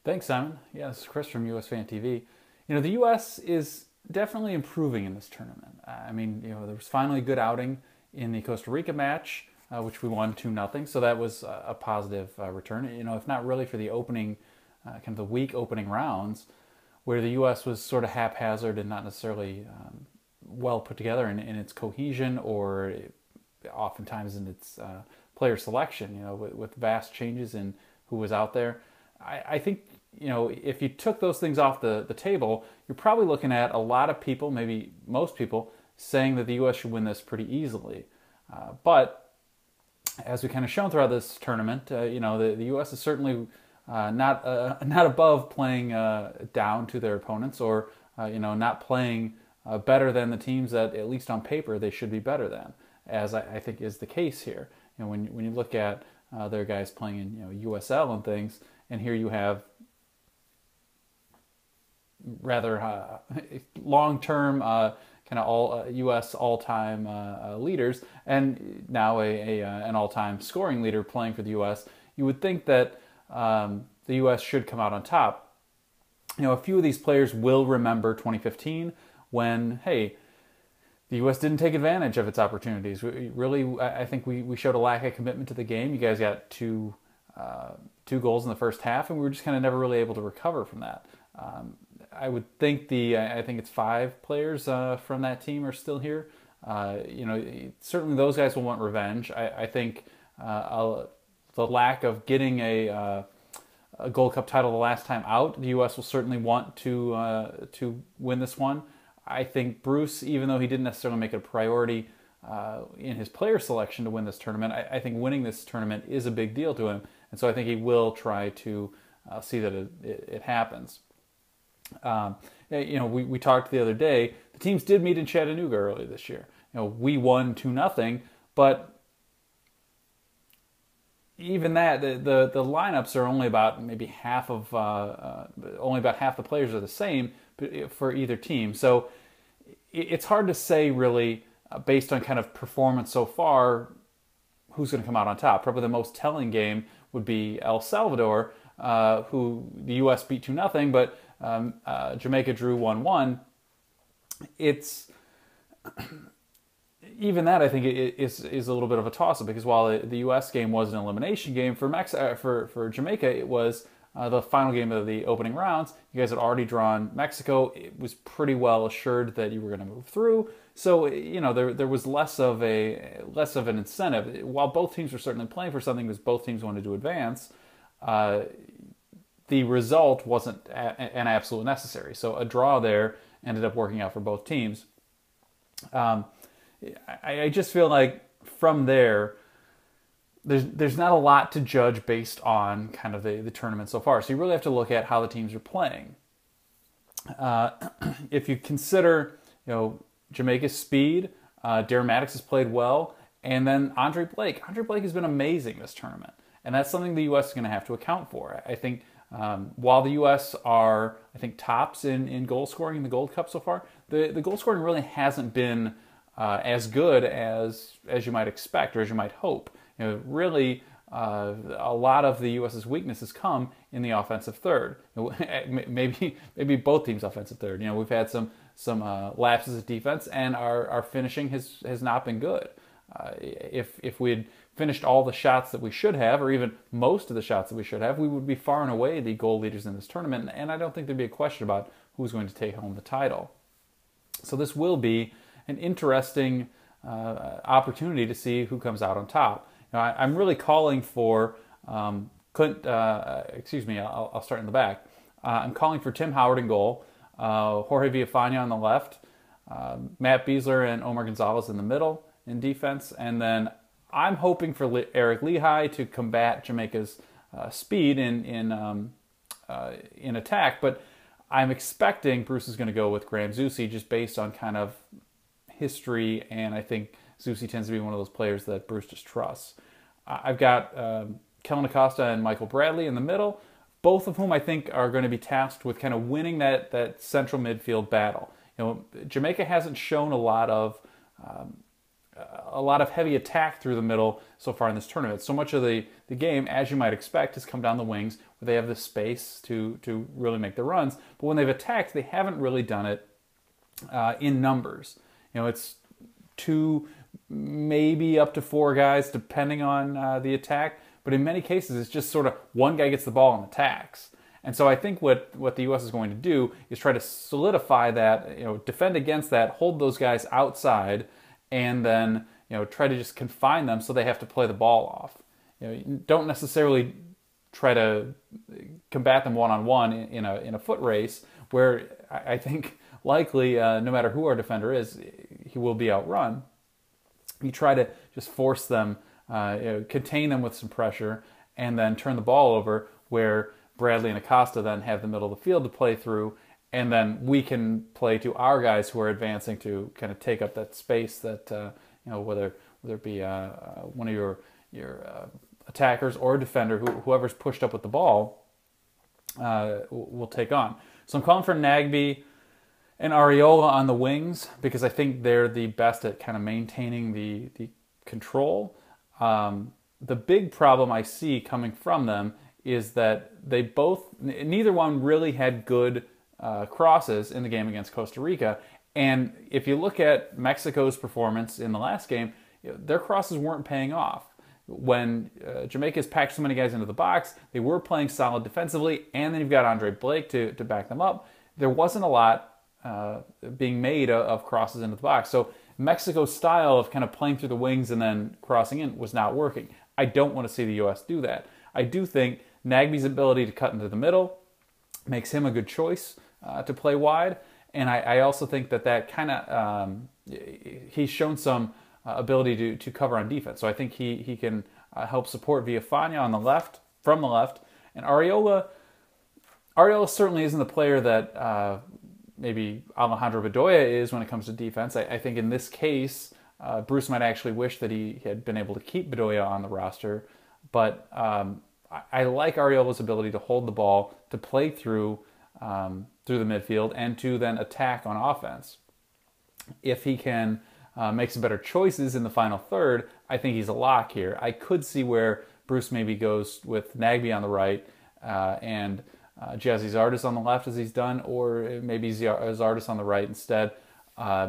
Thanks, Simon. Yeah, this is Chris from US Fan TV. The U.S. is definitely improving in this tournament. I mean, there was finally a good outing in the Costa Rica match, which we won 2-0. So that was a positive return. If not really for the opening, kind of the weak opening rounds, where the U.S. was sort of haphazard and not necessarily well put together in its cohesion or oftentimes in its player selection, with vast changes in who was out there. I think, if you took those things off the table, you're probably looking at a lot of people, maybe most people, saying that the U.S. should win this pretty easily. But as we kind of shown throughout this tournament, the U.S. is certainly not above playing down to their opponents, or not playing better than the teams that, at least on paper, they should be better than, as I think is the case here. When you look at their guys playing in USL and things, and here you have rather long-term kind of all U.S. all-time leaders, and now an all-time scoring leader playing for the U.S. You would think that the U.S. should come out on top. A few of these players will remember 2015 when, hey, the U.S. didn't take advantage of its opportunities. I think we showed a lack of commitment to the game. You guys got two goals in the first half, and we were just kind of never really able to recover from that. I would think I think it's 5 players from that team are still here. Certainly those guys will want revenge. I think the lack of getting a Gold Cup title the last time out, the U.S. will certainly want to win this one. I think Bruce, even though he didn't necessarily make it a priority in his player selection to win this tournament, I think winning this tournament is a big deal to him, and so I think he will try to see that it happens. We talked the other day. The teams did meet in Chattanooga earlier this year. We won 2-0, but even that, the lineups are only about maybe half of only about half the players are the same for either team. So it's hard to say really, based on kind of performance so far, who's going to come out on top. Probably the most telling game would be El Salvador, who the U.S. beat 2-0, but Jamaica drew 1-1. It's even that, I think, is a little bit of a toss-up, because while the U.S. game was an elimination game for Jamaica, it was the final game of the opening rounds. You guys had already drawn Mexico. It was pretty well assured that you were going to move through. So there was less of an incentive. While both teams were certainly playing for something, because both teams wanted to advance, the result wasn't an absolute necessary. So a draw there ended up working out for both teams. I just feel like from there's not a lot to judge based on kind of the tournament so far. So you really have to look at how the teams are playing. If you consider, Jamaica's speed, Darren Maddox has played well, and then Andre Blake. Andre Blake has been amazing this tournament, and that's something the U.S. is going to have to account for. I think while the U.S. are, I think, tops in goal scoring in the Gold Cup so far, the goal scoring really hasn't been as good as you might expect or as you might hope. Really, a lot of the U.S.'s weaknesses come in the offensive third. Maybe both teams' offensive third. We've had some lapses of defense, and our finishing has not been good. If we had finished all the shots that we should have, or even most of the shots that we should have, we would be far and away the goal leaders in this tournament, and I don't think there'd be a question about who's going to take home the title. So this will be an interesting opportunity to see who comes out on top. I'm really calling for, I'll start in the back. I'm calling for Tim Howard in goal, Jorge Villafana on the left, Matt Beasler and Omar Gonzalez in the middle in defense, and then I'm hoping for Eric Lehigh to combat Jamaica's speed in attack, but I'm expecting Bruce is going to go with Graham Zusi just based on kind of history, and I think Zusi tends to be one of those players that Bruce just trusts. I've got Kellen Acosta and Michael Bradley in the middle, both of whom I think are going to be tasked with kind of winning that central midfield battle. Jamaica hasn't shown a lot of heavy attack through the middle so far in this tournament. So much of the game, as you might expect, has come down the wings, where they have the space to really make the runs. But when they've attacked, they haven't really done it in numbers. It's 2, maybe up to 4 guys, depending on the attack. But in many cases, it's just sort of one guy gets the ball and attacks. And so I think what the U.S. is going to do is try to solidify that, defend against that, hold those guys outside, and then try to just confine them so they have to play the ball off. You don't necessarily try to combat them one-on-one in a foot race, where I think likely no matter who our defender is, he will be outrun. You try to just force them, contain them with some pressure, and then turn the ball over where Bradley and Acosta then have the middle of the field to play through, and then we can play to our guys who are advancing to kind of take up that space that whether it be one of your attackers or a defender, whoever's pushed up with the ball, will take on. So I'm calling for Nagbe and Arriola on the wings because I think they're the best at kind of maintaining the control. The big problem I see coming from them is that neither one really had good crosses in the game against Costa Rica. And if you look at Mexico's performance in the last game, their crosses weren't paying off. When Jamaica's packed so many guys into the box, they were playing solid defensively, and then you've got Andre Blake to back them up. There wasn't a lot being made of crosses into the box. So Mexico's style of kind of playing through the wings and then crossing in was not working. I don't want to see the U.S. do that. I do think Nagbe's ability to cut into the middle makes him a good choice to play wide. And I also think that kind of, he's shown some ability to cover on defense. So I think he can help support Villafana on the left, from the left. And Arriola certainly isn't the player that maybe Alejandro Bedoya is when it comes to defense. I think in this case, Bruce might actually wish that he had been able to keep Bedoya on the roster. But I like Arriola's ability to hold the ball, to play through the midfield, and to then attack on offense. If he can make some better choices in the final third, I think he's a lock here. I could see where Bruce maybe goes with Nagbe on the right and Jazzy Zardes on the left, as he's done, or maybe Zardes on the right instead.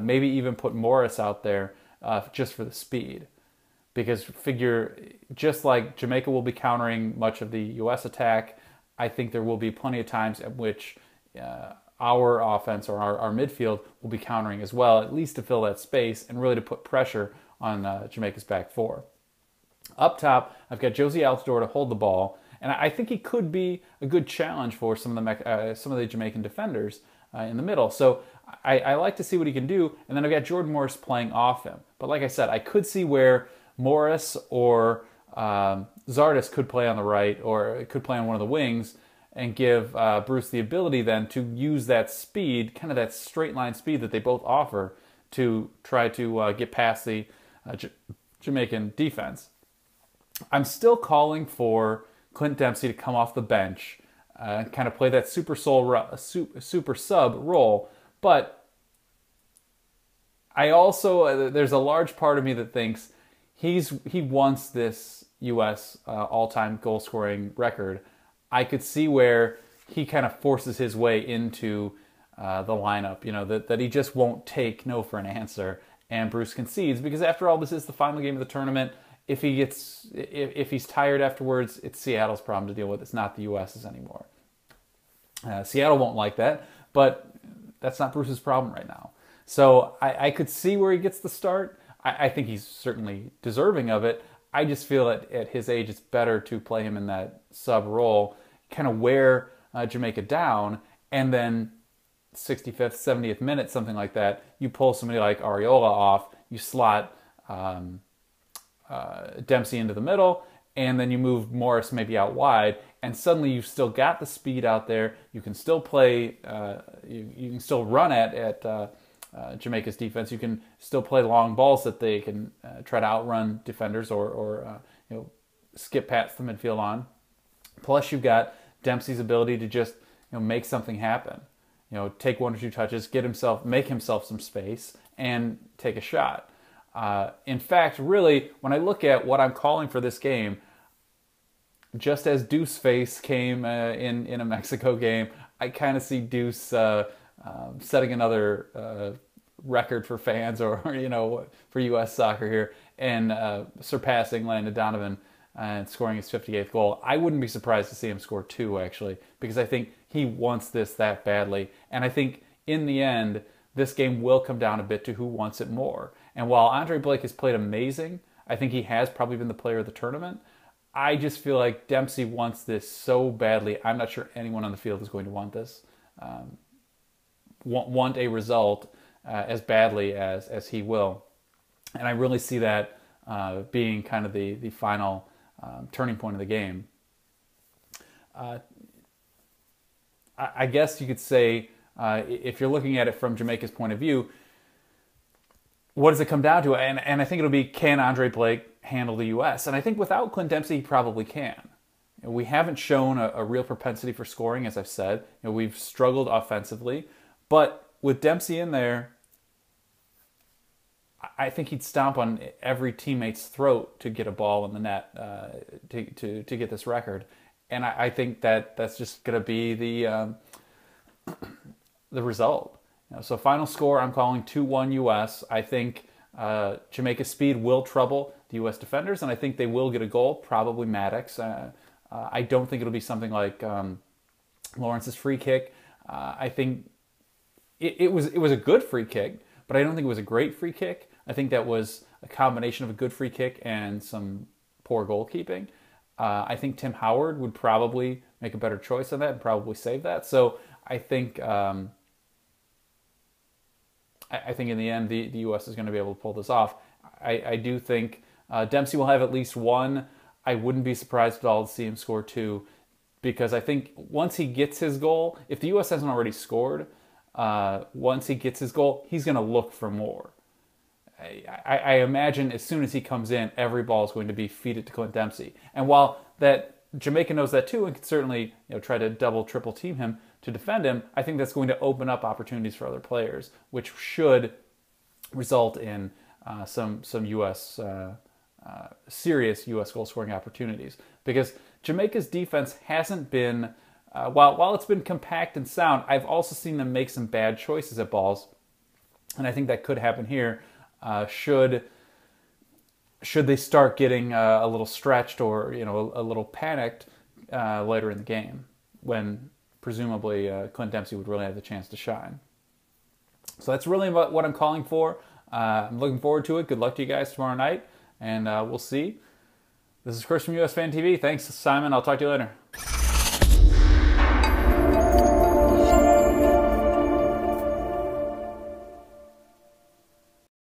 Maybe even put Morris out there just for the speed. Because figure, just like Jamaica will be countering much of the U.S. attack, I think there will be plenty of times at which our offense or our midfield will be countering as well, at least to fill that space and really to put pressure on Jamaica's back four. Up top, I've got Josie Altidore to hold the ball, and I think he could be a good challenge for some of the Jamaican defenders in the middle. So I like to see what he can do, and then I've got Jordan Morris playing off him. But like I said, I could see where Morris or Zardes could play on the right, or could play on one of the wings, and give Bruce the ability then to use that speed, kind of that straight line speed that they both offer, to try to get past the Jamaican defense. I'm still calling for Clint Dempsey to come off the bench, kind of play that super sub role, but I also, there's a large part of me that thinks he wants this U.S. all-time goal-scoring record. I could see where he kind of forces his way into the lineup, that he just won't take no for an answer, and Bruce concedes, because after all, this is the final game of the tournament. If he's tired afterwards, it's Seattle's problem to deal with. It's not the U.S.'s anymore. Seattle won't like that, but that's not Bruce's problem right now. So I could see where he gets the start. I think he's certainly deserving of it. I just feel at his age, it's better to play him in that sub role, kind of wear Jamaica down, and then 65th, 70th minute, something like that, you pull somebody like Arriola off, you slot Dempsey into the middle, and then you move Morris maybe out wide, and suddenly you've still got the speed out there. You can still play, you can still run at Jamaica's defense. You can still play long balls that they can try to outrun defenders or skip past the midfield on. Plus, you've got Dempsey's ability to just make something happen. Take one or two touches, make himself some space, and take a shot. In fact, really, when I look at what I'm calling for this game, just as Deuce Face came in a Mexico game, I kind of see Deuce setting another record for fans, or for U.S. soccer here, and surpassing Landon Donovan and scoring his 58th goal. I wouldn't be surprised to see him score 2, actually, because I think he wants this that badly. And I think in the end, this game will come down a bit to who wants it more. And while Andre Blake has played amazing, I think he has probably been the player of the tournament. I just feel like Dempsey wants this so badly. I'm not sure anyone on the field is going to want this, want a result as badly as he will. And I really see that being kind of the final turning point of the game. I guess you could say, if you're looking at it from Jamaica's point of view, what does it come down to? And I think it'll be, can Andre Blake handle the U.S.? And I think without Clint Dempsey, he probably can. We haven't shown a real propensity for scoring, as I've said. We've struggled offensively. But with Dempsey in there, I think he'd stomp on every teammate's throat to get a ball in the net to get this record. And I think that's just going to be the result. So final score, I'm calling 2-1 U.S. I think Jamaica's speed will trouble the U.S. defenders, and I think they will get a goal, probably Maddox. I don't think it'll be something like Lawrence's free kick. I think it was a good free kick, but I don't think it was a great free kick. I think that was a combination of a good free kick and some poor goalkeeping. I think Tim Howard would probably make a better choice on that and probably save that. So I think in the end, the U.S. is going to be able to pull this off. I do think Dempsey will have at least one. I wouldn't be surprised at all to see him score 2, because I think once he gets his goal, if the U.S. hasn't already scored, once he gets his goal, he's going to look for more. I imagine as soon as he comes in, every ball is going to be feeded to Clint Dempsey. And while that Jamaica knows that too and can certainly try to double, triple team him to defend him, I think that's going to open up opportunities for other players, which should result in some U.S. Serious U.S. goal scoring opportunities. Because Jamaica's defense hasn't been, while it's been compact and sound, I've also seen them make some bad choices at balls, and I think that could happen here. Should they start getting a little stretched or a little panicked later in the game, when presumably Clint Dempsey would really have the chance to shine. So that's really what I'm calling for. I'm looking forward to it. Good luck to you guys tomorrow night, and we'll see. This is Chris from US Fan TV. Thanks, Simon. I'll talk to you later.